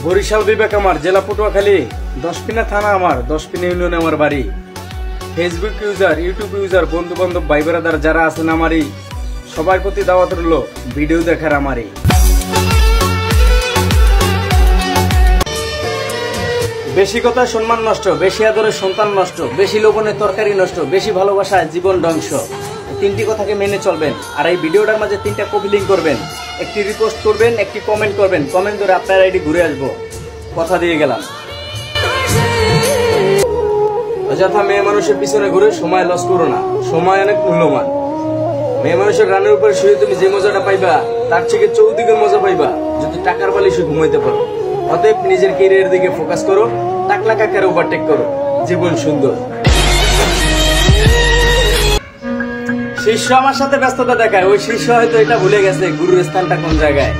বরিশাল বিবেক আমার, জেলা পটুয়াখালী, দশপিনা থানা আমার, দশপিনা ইউনিয়নে আমার বাড়ি। ফেসবুক ইউজার, ইউটিউব ইউজার, বন্ধু বান্ধব, ভাই ব্রাদার যারা আছেন আমারই, সবার প্রতি দাওয়াত রইল ভিডিও দেখার আমারই। বেশি কথা সম্মান নষ্ট, বেশি আদরে সন্তান নষ্ট, বেশি লোভনে তরকারি নষ্ট, বেশি ভালোবাসায় জীবন ধ্বংস। তিনটি কথাকে মেনে চলবেন। আর এই ভিডিওটার মাঝে তিনটা কপি লিঙ্ক করবেন, একটি রিপোস্ট করবেন, একটি কমেন্ট করবেন। কমেন্ট ধরে আপনার আইডি ঘুরে আসবো, কথা দিয়ে গেলাম। অযথা মেয়ে মানুষের পিছনে ঘুরে সময় লস করো না, সময় অনেক মূল্যবান। মেয়ে মানুষের রানের উপরে শুয়ে তুমি যে মজাটা পাইবা তার থেকে চৌদিকের মজা পাইবা যদি টাকার বালিশে ঘুমাইতে পারো। অতএব নিজের ক্যারিয়ারের দিকে ফোকাস করো, টাকলা কাকারে ওভারটেক করো, জীবন সুন্দর। শিষ্য আমার সাথে ব্যস্ততা দেখায়, ওই শিষ্য হয়তো এটা ভুলে গেছে গুরুর স্থানটা কোন জায়গায়।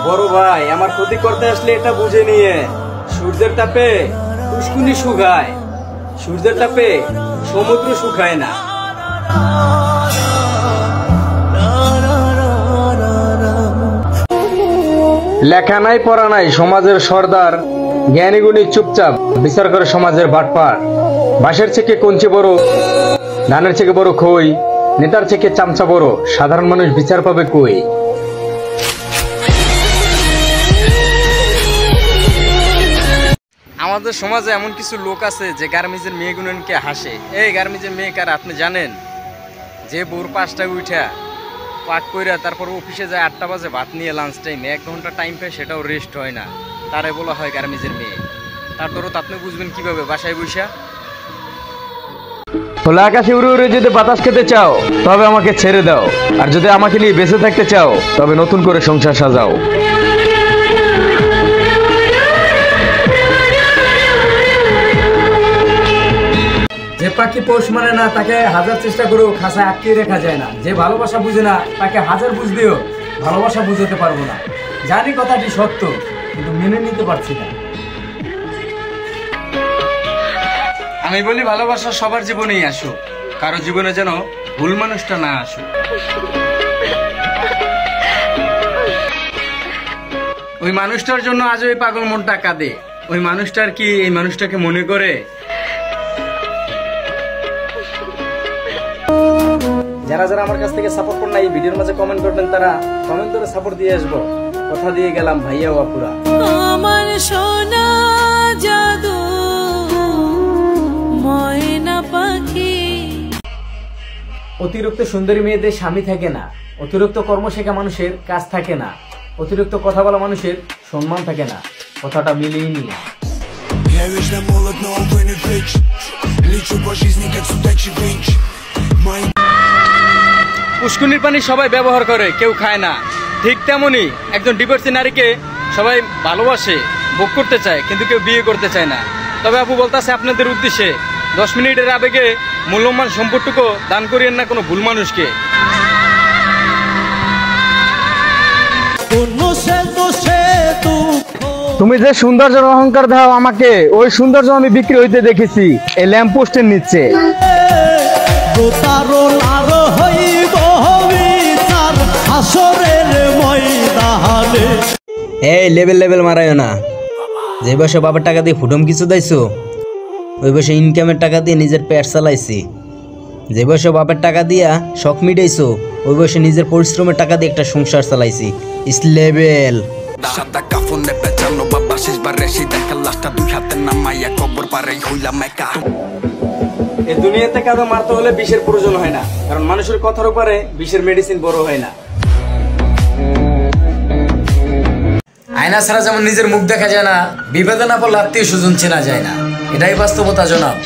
বড় ভাই আমার ক্ষতি করতে আসলে এটা বুঝে নিয়ে, সূর্যের তাপে পুষ্কুনি শুকায়, সূর্যের তাপে সমুদ্র শুকায় না। লেখা নাই পড়া নাই সমাজের সর্দার, জ্ঞানীগুণী চুপচাপ বিচার করে সমাজের বাটপার। বাঁশের থেকে কঞ্চি বড়, ধানের থেকে বড় খই, নেতার থেকে চামচা বড়, সাধারণ মানুষ বিচার পাবে কই। আমাদের সমাজে এমন কিছু লোক আছে যে গার্মেন্টসের মেয়েগুলোকে হাসে। এই গার্মেন্টসের মেয়ে কার আপনি জানেন? যে ভোর 5টায় উঠা পাক কইরা তারপর অফিসে যায় 8টা বাজে, ভাত নিয়ে লাঞ্চ টাইমে 1 ঘন্টা টাইম পায়, সেটাও রেস্ট হয় না, তারে বলা হয় গার্মেন্টসের মেয়ে। তারপরও আপনি বুঝবেন কিভাবে? বাসায় বসা। খোলা আকাশে উড়ে উড়ে যদি বাতাস খেতে চাও তবে আমাকে ছেড়ে দাও, আর যদি আমাকে নিয়ে বেঁচে থাকতে চাও তবে নতুন করে সংসার সাজাও। যে পাখি পোষ মানে না তাকে হাজার চেষ্টা করেও খাঁচায় আটকিয়ে রাখা যায় না। যে ভালোবাসা বুঝে না তাকে হাজার বুঝলেও ভালোবাসা বুঝাতে পারবো না। জানি কথাটি সত্য, কিন্তু মেনে নিতে পারছি না। আমি বলি ভালোবাসা সবার জীবনেই আসুক, কারো জীবনে যেন ভুল মানুষটা না আসুক। ওই মানুষটার জন্য আজ ওই পাগল মনটা কাঁদে। ওই মানুষটার কি এই মানুষটাকে মনে করে? যারা যারা আমার কাছ থেকে সাপোর্ট করেন এই ভিডিওর মাঝে কমেন্ট করবেন, তারা কমেন্ট করে সাপোর্ট দিয়ে আসবো, কথা দিয়ে গেলাম ভাইয়া ও আপুরা। আমার সোনা জাদু ময়না পাখি। অতিরিক্ত সুন্দরী মেয়েদের স্বামী থাকে না, অতিরিক্ত কর্ম শেখা মানুষের কাজ থাকে না, অতিরিক্ত কথা বলা মানুষের সম্মান থাকে না। কথাটা মিলিয়ে নিয়ে পুষ্কুনির পানি সবাই ব্যবহার করে, কেউ খায় না। ঠিক তেমনি একজন ডিভোর্সি নারীকে সবাই ভালোবাসে, ভোগ করতে চায়, কিন্তু কেউ বিয়ে করতে চায় না। তবে আপু বলতেছে আপনাদের উদ্দেশ্যে 10 মিনিটের আবেগে মূল্যবান সম্পদটুকু দান করিয়েন না কোনো ভুল মানুষকে। তুমি যে সৌন্দর্যের অহংকার দাও আমাকে, ওই সৌন্দর্য আমি বিক্রি হইতে দেখেছি এই ল্যাম্প পোস্টের নিচে। এই লেভেল লেভেল মারাইও না। যে বসে বাবার টাকা দিয়ে ফুটম কিছু দাইছো, ওই বসে ইনকামের টাকা দিয়ে নিজের পেট চালাইছি। যে বসে বাপের টাকা দিয়া শখ মিটাইছো, ওই বসে নিজের পরিশ্রমের টাকা দিয়ে একটা সংসার চালাইছি। ইস লেভেল। এই দুনিয়াতে কাদো মারতে হলে বিষের প্রয়োজন হয় না, কারণ মানুষের কথার উপরে বিষের মেডিসিন বড় হয় না। আয়না ছাড়া যেমন নিজের মুখ দেখা যায় না, বিপদে না পড়লে আত্মীয় স্বজন চেনা যায় না। এটাই বাস্তবতা জনাব।